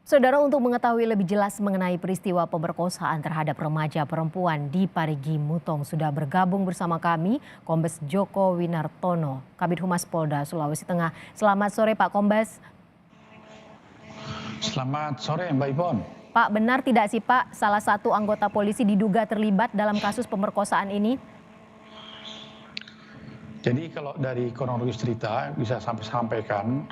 Saudara, untuk mengetahui lebih jelas mengenai peristiwa pemerkosaan terhadap remaja perempuan di Parigi Mutong sudah bergabung bersama kami Kombes Joko Winartono, Kabid Humas Polda Sulawesi Tengah. Selamat sore Pak Kombes. Selamat sore Mbak Ipon. Pak, benar tidak sih Pak salah satu anggota polisi diduga terlibat dalam kasus pemerkosaan ini? Jadi kalau dari kronologis cerita bisa sampaikan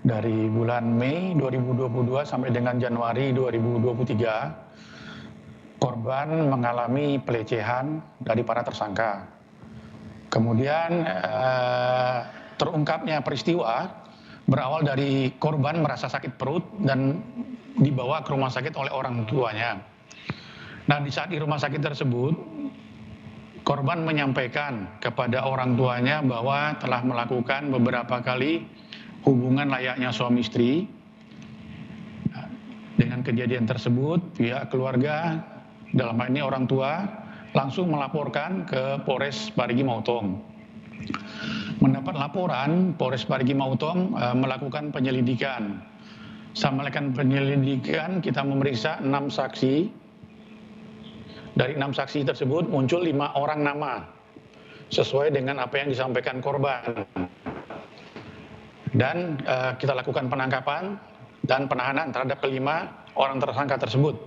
dari bulan Mei 2022 sampai dengan Januari 2023 korban mengalami pelecehan dari para tersangka. Kemudian terungkapnya peristiwa berawal dari korban merasa sakit perut dan dibawa ke rumah sakit oleh orang tuanya. Nah, di saat di rumah sakit tersebut korban menyampaikan kepada orang tuanya bahwa telah melakukan beberapa kali hubungan layaknya suami istri. Dengan kejadian tersebut, pihak keluarga, dalam hal ini orang tua, langsung melaporkan ke Polres Parigi Mutong. Mendapat laporan, Polres Parigi Mutong melakukan penyelidikan. Sama melakukan penyelidikan, kita memeriksa 6 saksi. Dari 6 saksi tersebut muncul 5 orang nama sesuai dengan apa yang disampaikan korban. Dan kita lakukan penangkapan dan penahanan terhadap kelima orang tersangka tersebut.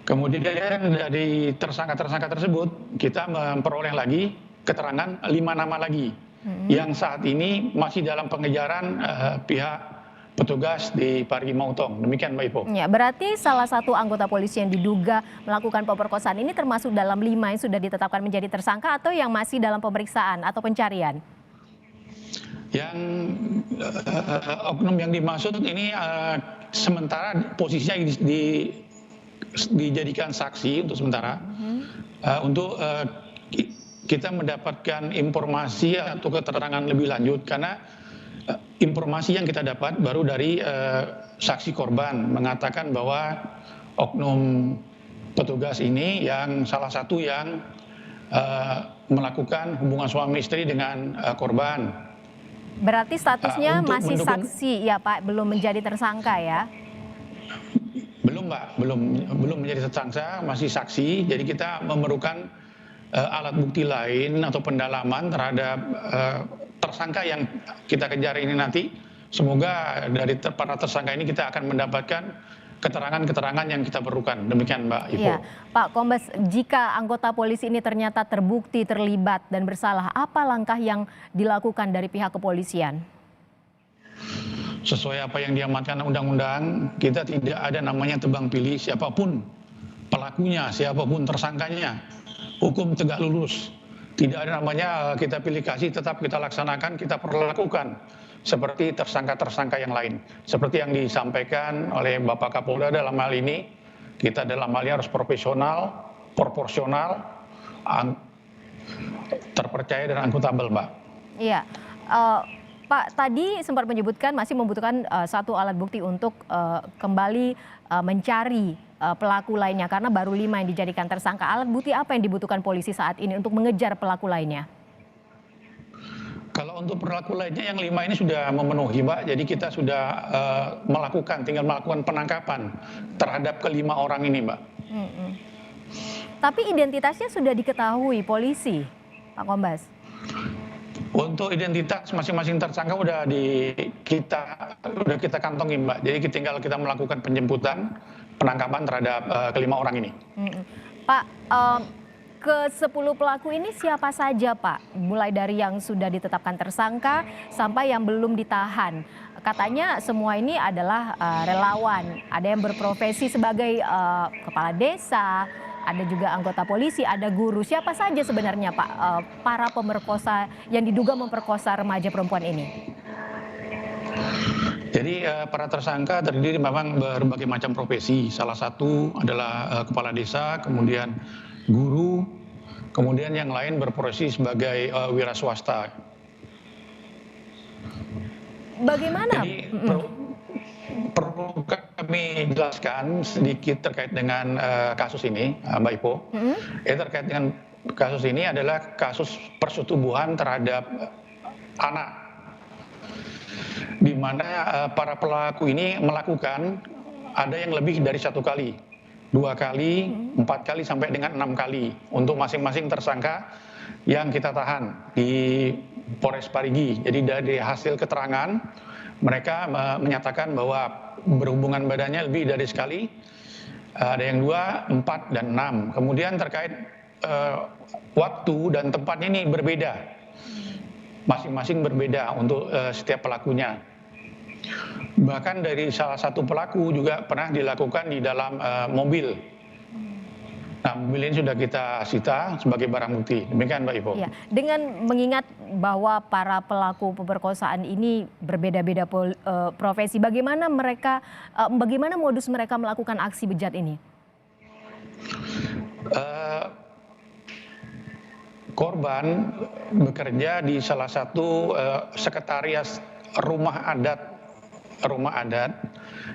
Kemudian dari tersangka-tersangka tersebut kita memperoleh lagi keterangan 5 nama lagi yang saat ini masih dalam pengejaran pihak petugas di Parigi Mutong. Demikian Mbak Ipo. Ya, berarti salah satu anggota polisi yang diduga melakukan pemerkosaan ini termasuk dalam 5 yang sudah ditetapkan menjadi tersangka atau yang masih dalam pemeriksaan atau pencarian? Yang oknum yang dimaksud ini sementara posisinya dijadikan saksi untuk sementara. Untuk kita mendapatkan informasi atau keterangan lebih lanjut karena informasi yang kita dapat baru dari saksi korban mengatakan bahwa oknum petugas ini yang salah satu yang melakukan hubungan suami istri dengan korban. Berarti statusnya masih saksi ya Pak, belum menjadi tersangka ya? Belum Mbak, belum menjadi tersangka, masih saksi. Jadi kita memerlukan alat bukti lain atau pendalaman terhadap tersangka yang kita kejar ini nanti. Semoga dari para tersangka ini kita akan mendapatkan keterangan-keterangan yang kita perlukan. Demikian Mbak Ipo. Iya, Pak Kombes, jika anggota polisi ini ternyata terbukti terlibat dan bersalah, apa langkah yang dilakukan dari pihak kepolisian? Sesuai apa yang diamanatkan undang-undang, kita tidak ada namanya tebang pilih siapapun pelakunya, siapapun tersangkanya. Hukum tegak lurus. Tidak ada namanya kita pilih kasih, tetap kita laksanakan, kita perlakukan seperti tersangka-tersangka yang lain. Seperti yang disampaikan oleh Bapak Kapolda dalam hal ini, kita dalam hal ini harus profesional, proporsional, terpercaya dan akuntabel, Mbak. Iya, Pak tadi sempat menyebutkan masih membutuhkan satu alat bukti untuk kembali mencari pelaku lainnya karena baru 5 yang dijadikan tersangka. Alat bukti apa yang dibutuhkan polisi saat ini untuk mengejar pelaku lainnya? Kalau untuk pelaku lainnya yang 5 ini sudah memenuhi Mbak, jadi kita sudah tinggal melakukan penangkapan terhadap ke-5 orang ini Mbak. Tapi identitasnya sudah diketahui polisi, Pak Kombes? Untuk identitas masing-masing tersangka udah kita kantongi Mbak, jadi tinggal kita melakukan penjemputan, penangkapan terhadap ke-5 orang ini. Pak, ke-10 pelaku ini siapa saja Pak? Mulai dari yang sudah ditetapkan tersangka sampai yang belum ditahan. Katanya semua ini adalah relawan, ada yang berprofesi sebagai kepala desa, ada juga anggota polisi, ada guru. Siapa saja sebenarnya Pak para pemerkosa yang diduga memperkosa remaja perempuan ini? Jadi para tersangka terdiri memang berbagai macam profesi. Salah satu adalah kepala desa, kemudian guru, kemudian yang lain berprofesi sebagai wira swasta. Bagaimana? Jadi perlu kami jelaskan sedikit terkait dengan kasus ini, Mbak Ipo. Terkait dengan kasus ini adalah kasus persetubuhan terhadap anak, di mana para pelaku ini melakukan ada yang lebih dari 1 kali, 2 kali, 4 kali sampai dengan 6 kali untuk masing-masing tersangka yang kita tahan di Polres Parigi. Jadi dari hasil keterangan mereka menyatakan bahwa berhubungan badannya lebih dari sekali, ada yang 2, 4, dan 6. Kemudian terkait waktu dan tempatnya ini berbeda, masing-masing berbeda untuk setiap pelakunya. Bahkan dari salah satu pelaku juga pernah dilakukan di dalam mobil. Nah, mobil ini sudah kita sita sebagai barang bukti. Demikian, Mbak Ivo. Ya, dengan mengingat bahwa para pelaku pemerkosaan ini berbeda-beda profesi, bagaimana modus mereka melakukan aksi bejat ini? Korban bekerja di salah satu sekretariat rumah adat,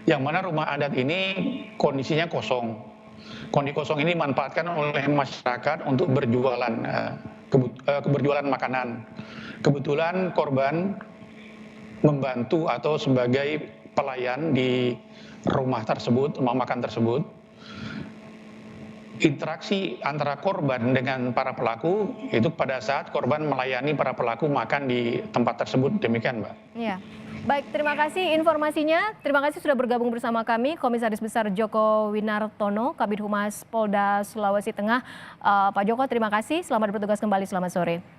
yang mana rumah adat ini kondisinya kosong. Kondisi kosong ini dimanfaatkan oleh masyarakat untuk berjualan makanan. Kebetulan korban membantu atau sebagai pelayan di rumah tersebut, rumah makan tersebut. Interaksi antara korban dengan para pelaku itu pada saat korban melayani para pelaku makan di tempat tersebut. Demikian, Mbak. Ya. Baik, terima kasih informasinya. Terima kasih sudah bergabung bersama kami, Komisaris Besar Joko Winartono, Kabid Humas Polda Sulawesi Tengah. Pak Joko, terima kasih. Selamat bertugas kembali. Selamat sore.